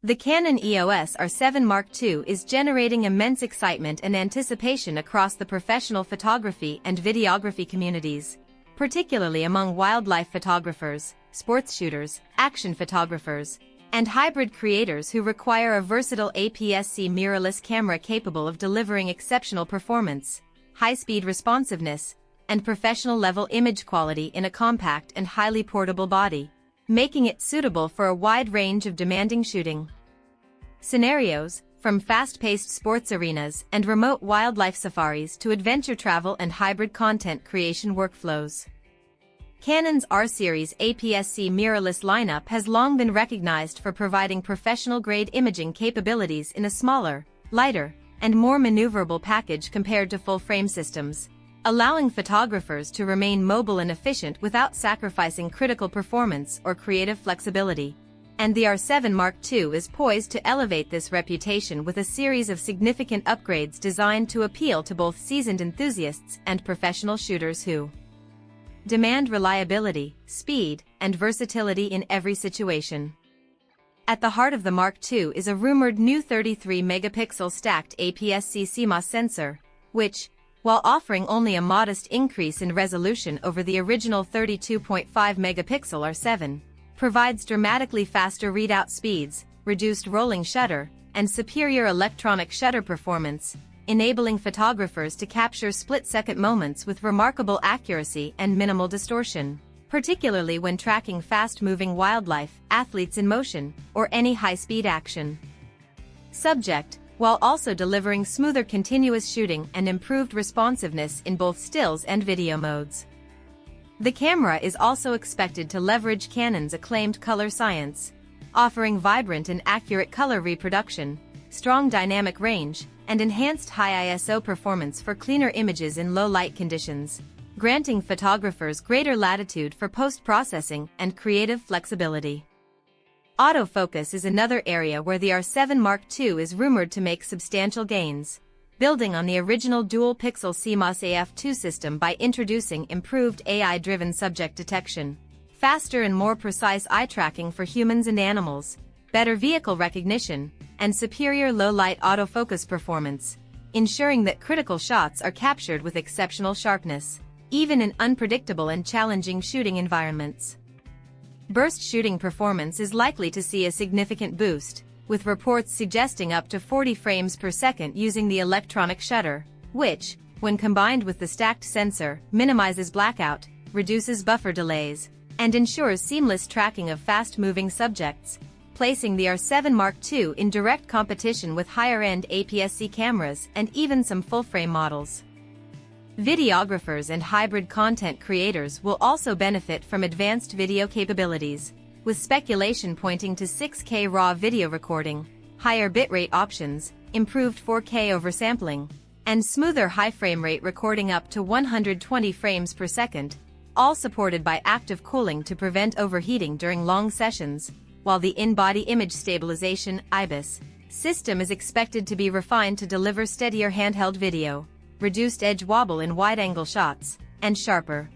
The Canon EOS R7 Mark II is generating immense excitement and anticipation across the professional photography and videography communities, particularly among wildlife photographers, sports shooters, action photographers, and hybrid creators who require a versatile APS-C mirrorless camera capable of delivering exceptional performance, high-speed responsiveness, and professional-level image quality in a compact and highly portable body, making it suitable for a wide range of demanding shooting scenarios, from fast-paced sports arenas and remote wildlife safaris to adventure travel and hybrid content creation workflows. Canon's R-series APS-C mirrorless lineup has long been recognized for providing professional-grade imaging capabilities in a smaller, lighter, and more maneuverable package compared to full-frame systems, allowing photographers to remain mobile and efficient without sacrificing critical performance or creative flexibility. And the R7 Mark II is poised to elevate this reputation with a series of significant upgrades designed to appeal to both seasoned enthusiasts and professional shooters who demand reliability, speed, and versatility in every situation. At the heart of the Mark II is a rumored new 33-megapixel stacked APS-C CMOS sensor, which, while offering only a modest increase in resolution over the original 32.5-megapixel R7, provides dramatically faster readout speeds, reduced rolling shutter, and superior electronic shutter performance, enabling photographers to capture split-second moments with remarkable accuracy and minimal distortion, particularly when tracking fast-moving wildlife, athletes in motion, or any high-speed action subject, while also delivering smoother continuous shooting and improved responsiveness in both stills and video modes. The camera is also expected to leverage Canon's acclaimed color science, offering vibrant and accurate color reproduction, strong dynamic range, and enhanced high ISO performance for cleaner images in low-light conditions, granting photographers greater latitude for post-processing and creative flexibility. Autofocus is another area where the R7 Mark II is rumored to make substantial gains, building on the original dual-pixel CMOS AF2 system by introducing improved AI-driven subject detection, faster and more precise eye tracking for humans and animals, better vehicle recognition, and superior low-light autofocus performance, ensuring that critical shots are captured with exceptional sharpness, even in unpredictable and challenging shooting environments. Burst shooting performance is likely to see a significant boost, with reports suggesting up to 40 frames per second using the electronic shutter, which, when combined with the stacked sensor, minimizes blackout, reduces buffer delays, and ensures seamless tracking of fast-moving subjects, placing the R7 Mark II in direct competition with higher-end APS-C cameras and even some full-frame models. Videographers and hybrid content creators will also benefit from advanced video capabilities, with speculation pointing to 6K RAW video recording, higher bitrate options, improved 4K oversampling, and smoother high frame rate recording up to 120 frames per second, all supported by active cooling to prevent overheating during long sessions, while the in-body image stabilization (IBIS) system is expected to be refined to deliver steadier handheld video, reduced edge wobble in wide-angle shots, and sharper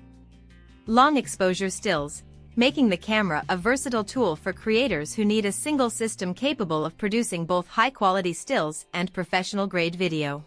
long-exposure stills, making the camera a versatile tool for creators who need a single system capable of producing both high-quality stills and professional-grade video.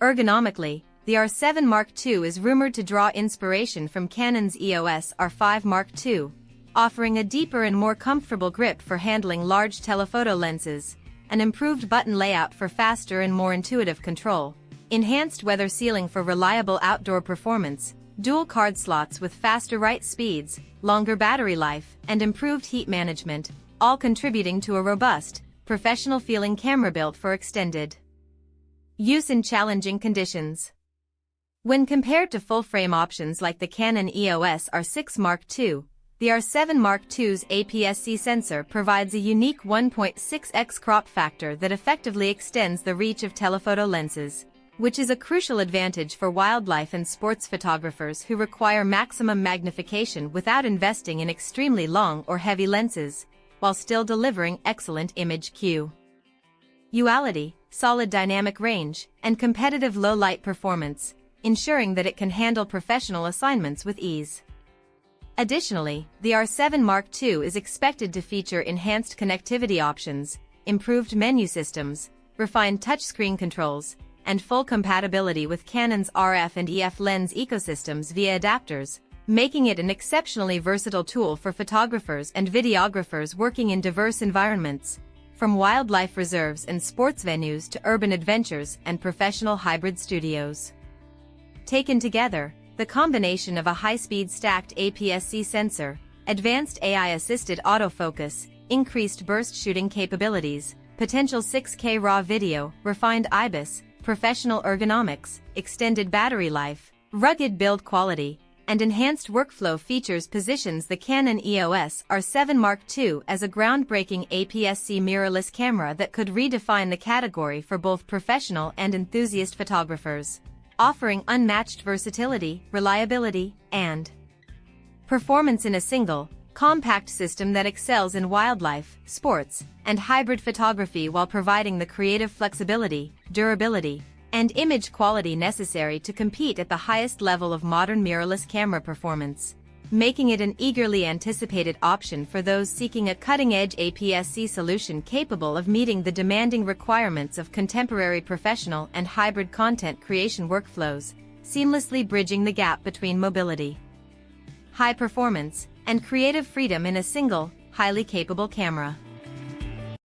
Ergonomically, the R7 Mark II is rumored to draw inspiration from Canon's EOS R5 Mark II, offering a deeper and more comfortable grip for handling large telephoto lenses, an improved button layout for faster and more intuitive control, enhanced weather sealing for reliable outdoor performance, dual card slots with faster write speeds, longer battery life, and improved heat management, all contributing to a robust, professional-feeling camera built for extended use in challenging conditions. When compared to full-frame options like the Canon EOS R6 Mark II, the R7 Mark II's APS-C sensor provides a unique 1.6x crop factor that effectively extends the reach of telephoto lenses, which is a crucial advantage for wildlife and sports photographers who require maximum magnification without investing in extremely long or heavy lenses, while still delivering excellent image quality, solid dynamic range, and competitive low-light performance, ensuring that it can handle professional assignments with ease. Additionally, the R7 Mark II is expected to feature enhanced connectivity options, improved menu systems, refined touchscreen controls, and full compatibility with Canon's RF and EF lens ecosystems via adapters, making it an exceptionally versatile tool for photographers and videographers working in diverse environments, from wildlife reserves and sports venues to urban adventures and professional hybrid studios. Taken together, the combination of a high-speed stacked APS-C sensor, advanced AI-assisted autofocus, increased burst shooting capabilities, potential 6K RAW video, refined IBIS, professional ergonomics, extended battery life, rugged build quality, and enhanced workflow features positions the Canon EOS R7 Mark II as a groundbreaking APS-C mirrorless camera that could redefine the category for both professional and enthusiast photographers, offering unmatched versatility, reliability, and performance in a single, compact system that excels in wildlife, sports, and hybrid photography while providing the creative flexibility, durability, and image quality necessary to compete at the highest level of modern mirrorless camera performance, making it an eagerly anticipated option for those seeking a cutting-edge APS-C solution capable of meeting the demanding requirements of contemporary professional and hybrid content creation workflows, seamlessly bridging the gap between mobility, high performance, and creative freedom in a single, highly capable camera.